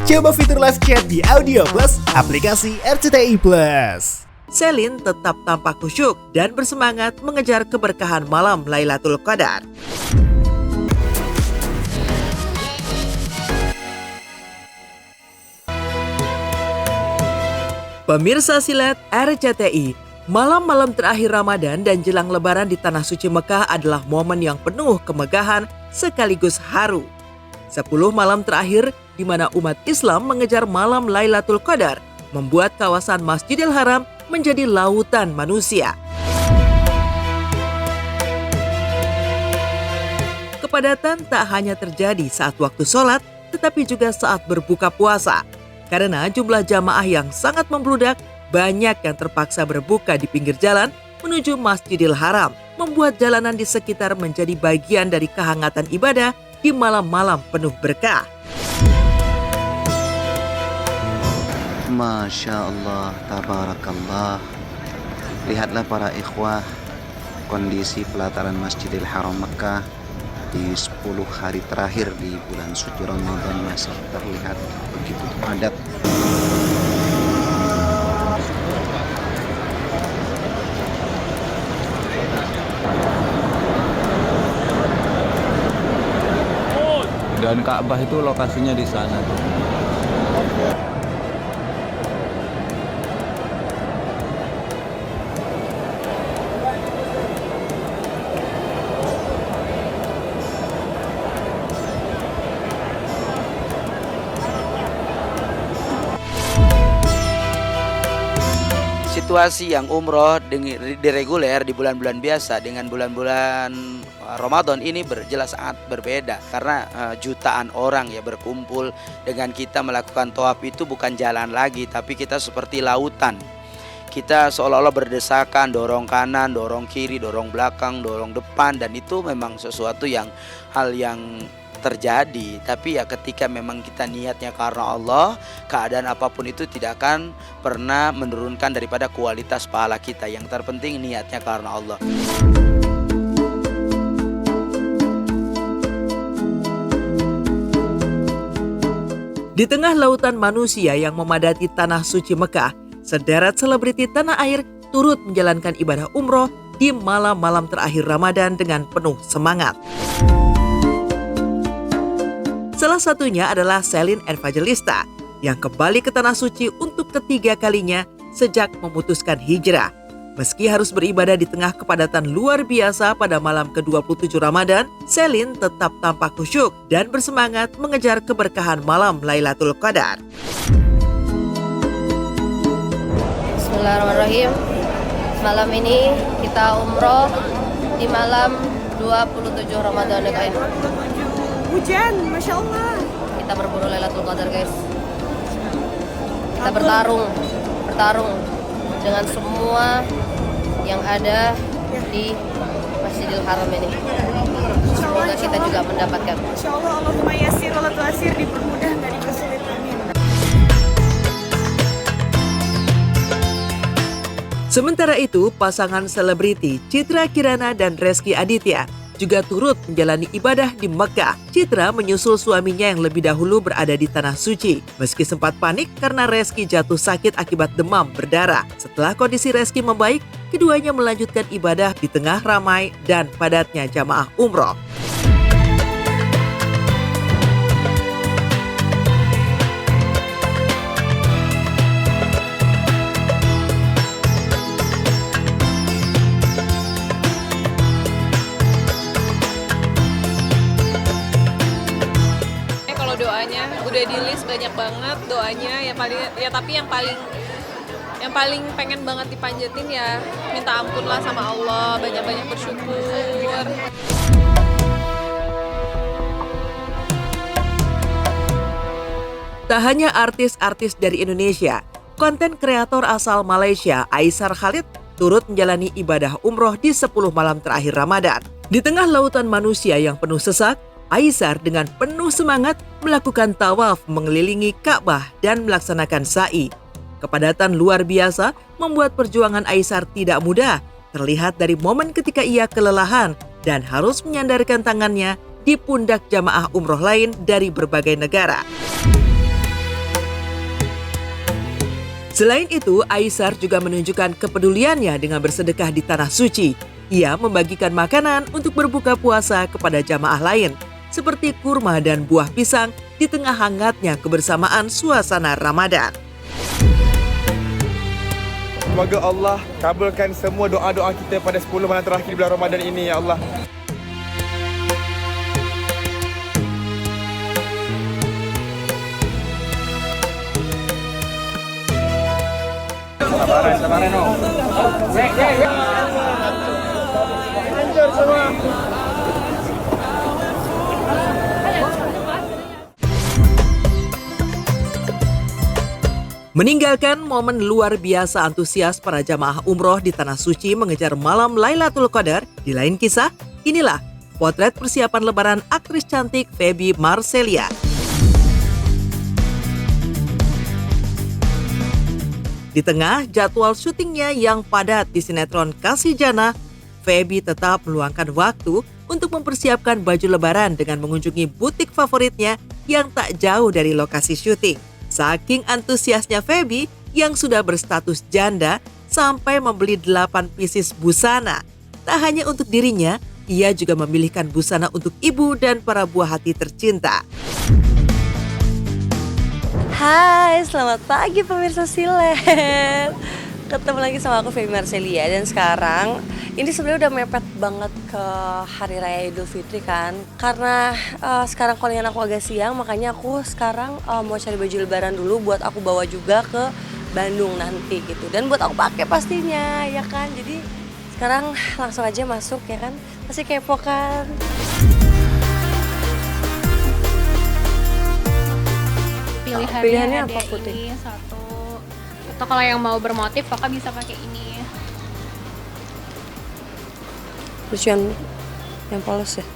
Coba fitur live chat di Audio Plus, aplikasi RCTI Plus. Selin tetap tampak khusyuk dan bersemangat mengejar keberkahan malam Lailatul Qadar. Pemirsa silat RCTI, malam-malam terakhir Ramadan dan jelang Lebaran di Tanah Suci Mekah adalah momen yang penuh kemegahan sekaligus haru. 10 malam terakhir di mana umat Islam mengejar malam Lailatul Qadar membuat kawasan Masjidil Haram menjadi lautan manusia. Kepadatan tak hanya terjadi saat waktu sholat, tetapi juga saat berbuka puasa. Karena jumlah jamaah yang sangat membludak, banyak yang terpaksa berbuka di pinggir jalan menuju Masjidil Haram, membuat jalanan di sekitar menjadi bagian dari kehangatan ibadah di malam-malam penuh berkah. Masya Allah, tabarakallah. Lihatlah para ikhwah, kondisi pelataran Masjidil Haram Mekah di 10 hari terakhir di bulan suci Ramadan masih terlihat begitu padat. Dan Ka'bah itu lokasinya di sana tuh. Situasi yang umroh direguler di bulan-bulan biasa dengan bulan-bulan Ramadan ini jelas sangat berbeda karena jutaan orang ya berkumpul dengan kita melakukan tawaf itu bukan jalan lagi tapi kita seperti lautan. Kita seolah-olah berdesakan, dorong kanan, dorong kiri, dorong belakang, dorong depan, dan itu memang sesuatu hal yang terjadi. Tapi ya ketika memang kita niatnya karena Allah, keadaan apapun itu tidak akan pernah menurunkan daripada kualitas pahala kita. Yang terpenting niatnya karena Allah. Di tengah lautan manusia yang memadati Tanah Suci Mekah, sederet selebriti tanah air turut menjalankan ibadah umroh di malam-malam terakhir Ramadan dengan penuh semangat. Salah satunya adalah Selin Evangelista yang kembali ke Tanah Suci untuk ketiga kalinya sejak memutuskan hijrah. Meski harus beribadah di tengah kepadatan luar biasa pada malam ke-27 Ramadan, Selin tetap tampak khusyuk dan bersemangat mengejar keberkahan malam Lailatul Qadar. Bismillahirrahmanirrahim. Malam ini kita umroh di malam 27 Ramadan ya guys. Hujan, Masya Allah. Kita berburu Lailatul Qadar guys. Kita bertarung dengan semua yang ada di Masjidil Haram ini. Semoga kita juga mendapatkan. Insya Allah, Allahumma yassir wa la tu'assir, dipermudah nggak dipersulit, amin. Sementara itu, pasangan selebriti Citra Kirana dan Reski Aditya juga turut menjalani ibadah di Mekah. Citra menyusul suaminya yang lebih dahulu berada di Tanah Suci. Meski sempat panik karena Reski jatuh sakit akibat demam berdarah. Setelah kondisi Reski membaik, keduanya melanjutkan ibadah di tengah ramai dan padatnya jamaah umroh. Doanya udah di list banyak banget doanya tapi yang paling pengen banget dipanjatin ya minta ampun lah sama Allah, banyak-banyak bersyukur. Tak hanya artis-artis dari Indonesia, konten kreator asal Malaysia Aisar Khalid turut menjalani ibadah umroh di 10 malam terakhir Ramadan. Di tengah lautan manusia yang penuh sesak, Aisar dengan penuh semangat melakukan tawaf mengelilingi Ka'bah dan melaksanakan sa'i. Kepadatan luar biasa membuat perjuangan Aisar tidak mudah, terlihat dari momen ketika ia kelelahan dan harus menyandarkan tangannya di pundak jamaah umroh lain dari berbagai negara. Selain itu, Aisar juga menunjukkan kepeduliannya dengan bersedekah di Tanah Suci. Ia membagikan makanan untuk berbuka puasa kepada jamaah lain, seperti kurma dan buah pisang di tengah hangatnya kebersamaan suasana Ramadan. Semoga Allah kabulkan semua doa-doa kita pada 10 malam terakhir bulan Ramadan ini, ya Allah. Sabaran, no. Hancur semua. Meninggalkan momen luar biasa antusias para jamaah umroh di Tanah Suci mengejar malam Lailatul Qadar, di lain kisah, inilah potret persiapan lebaran aktris cantik Feby Marcelia. Di tengah jadwal syutingnya yang padat di sinetron Kasih Jana, Feby tetap meluangkan waktu untuk mempersiapkan baju lebaran dengan mengunjungi butik favoritnya yang tak jauh dari lokasi syuting. Saking antusiasnya Feby yang sudah berstatus janda sampai membeli 8 pieces busana. Tak hanya untuk dirinya, ia juga memilihkan busana untuk ibu dan para buah hati tercinta. Hai, selamat pagi pemirsa Silet. Ketemu lagi sama aku Feby Marcelia dan sekarang ini sebenarnya udah mepet banget ke Hari Raya Idul Fitri kan. Karena sekarang callingan aku agak siang, makanya aku sekarang mau cari baju lebaran dulu buat aku bawa juga ke Bandung nanti gitu. Dan buat aku pakai pastinya ya kan. Jadi sekarang langsung aja masuk ya kan. Pasti kepo kan. Pilihannya apa ada putih? Ini satu. Atau kalau yang mau bermotif kakak bisa pakai ini. Terus yang polos ya?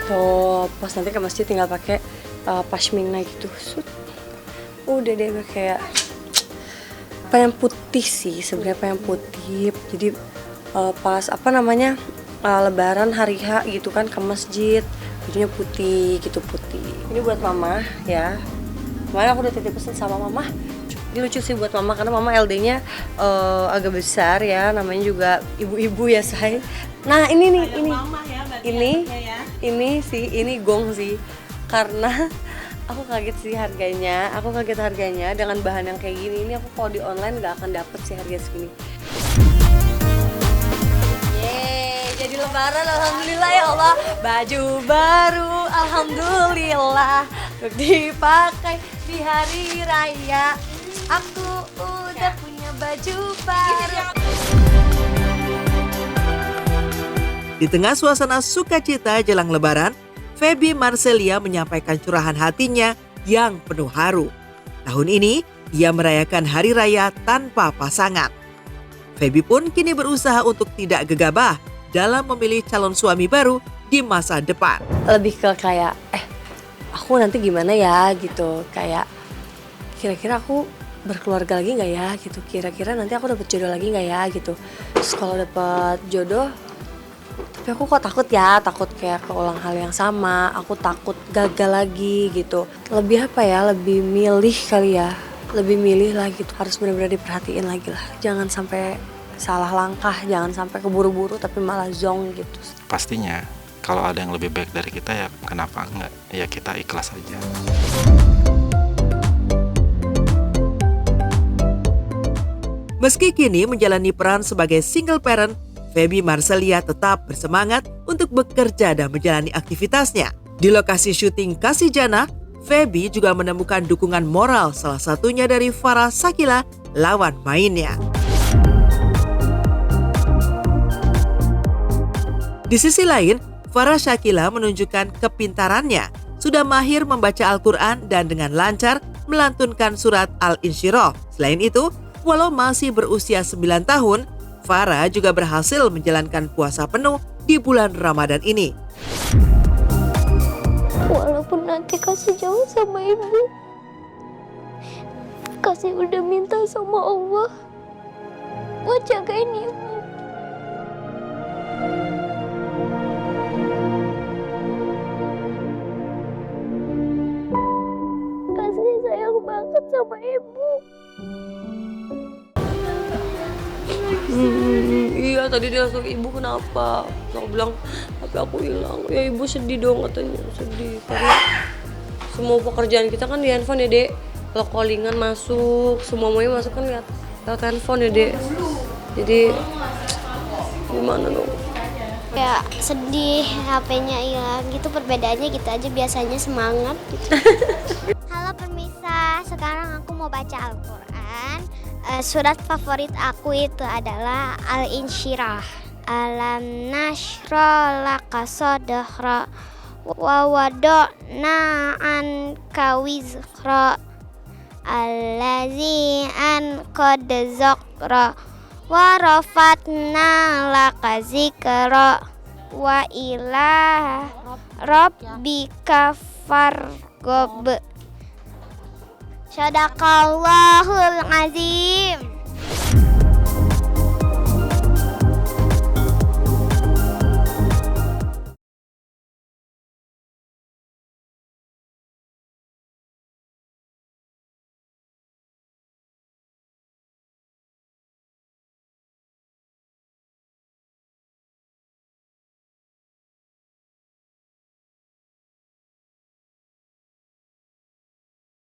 Tuh, pas nanti ke masjid tinggal pakai pashmina gitu. Udah deh kayak pengen putih sih, sebenarnya pengen putih. Jadi pas lebaran hari H gitu kan ke masjid, bajunya putih gitu putih. Ini buat mama ya. Kemarin aku udah titip pesan sama mama. Ini lucu sih buat mama karena mama LD-nya agak besar ya, namanya juga ibu-ibu ya say. Nah ini nih, ini gong sih, karena aku kaget sih harganya, dengan bahan yang kayak gini. Ini aku kalau di online nggak akan dapet sih harga segini. Yeay, jadi lebaran alhamdulillah ya Allah, baju baru alhamdulillah untuk dipakai di hari raya. Aku udah punya baju baru. Di tengah suasana sukacita jelang lebaran, Feby Marcelia menyampaikan curahan hatinya yang penuh haru. Tahun ini, ia merayakan hari raya tanpa pasangan. Feby pun kini berusaha untuk tidak gegabah dalam memilih calon suami baru di masa depan. Lebih ke kayak, aku nanti gimana ya gitu, kayak kira-kira aku berkeluarga lagi nggak ya gitu, kira-kira nanti aku dapet jodoh lagi nggak ya gitu. Terus kalau dapet jodoh, tapi aku kok takut kayak keulang hal yang sama, aku takut gagal lagi gitu. Lebih lebih milih kali ya, lebih milih lah gitu, harus benar-benar diperhatiin lagi lah, jangan sampai salah langkah, jangan sampai keburu-buru tapi malah zong gitu. Pastinya kalau ada yang lebih baik dari kita ya kenapa enggak, ya kita ikhlas aja. Meski kini menjalani peran sebagai single parent, Feby Marcelia tetap bersemangat untuk bekerja dan menjalani aktivitasnya. Di lokasi syuting Kasih Jana, Feby juga menemukan dukungan moral, salah satunya dari Farah Shakila, lawan mainnya. Di sisi lain, Farah Shakila menunjukkan kepintarannya, sudah mahir membaca Al-Quran dan dengan lancar melantunkan surat Al-Insyirah. Selain itu, walau masih berusia 9 tahun, Farah juga berhasil menjalankan puasa penuh di bulan Ramadan ini. Walaupun nanti Kasih jauh sama ibu, Kasih udah minta sama Allah buat jagain ibu. Kasih sayang banget sama ibu. Iya, tadi dia langsung, ibu kenapa? Aku bilang, tapi aku hilang. Ya ibu sedih dong katanya, sedih. Karena semua pekerjaan kita kan di handphone ya dek. Kalau callingan masuk, semuanya masuk kan lewat handphone ya dek. Jadi gimana dong? Ya sedih, HP-nya hilang gitu, perbedaannya gitu aja, biasanya semangat gitu. Halo pemirsa, sekarang aku mau baca Al-Quran. Surat favorit aku itu adalah Al-Insyirah. Alam nashrah laka sadra wa wada'na anka wizra allazi anqad zakra wa rafatna laka zikra wa ila rabbika farghab. Sadaqallahul azim.